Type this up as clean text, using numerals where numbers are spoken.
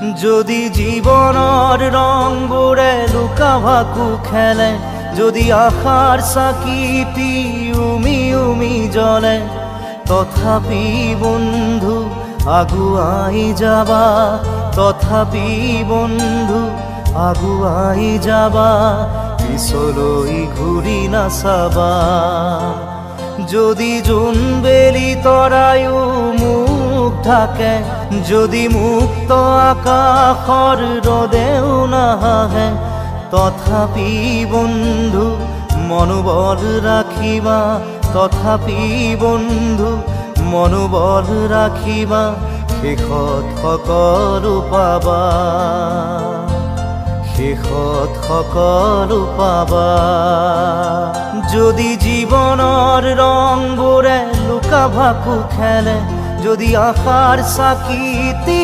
যদি জীবনৰ ৰংবোৰে লুকা ভাকু খেলে, যদি আশাৰ চাকিটি উমি উমি জ্বলে, তথাপি বন্ধু আগুৱাই যাবা, তথাপি বন্ধু আগুৱাই যাবা, পিছলৈ ঘূৰি নাচাবা। যদি জোনবেলি তৰায়ো মুখ ঢাকে, যদি মুক্ত আকাশৰ ৰদেও নাহে, তথাপি বন্ধু মনোবল ৰাখিবা, তথাপি বন্ধু মনোবল ৰাখিবা, শেষত সকলো পাবা, শেষত সকলো পাবা। যদি জীৱনৰ ৰংবোৰে লুকা ভাকু খেলে, যদি আশাৰ চাকিটি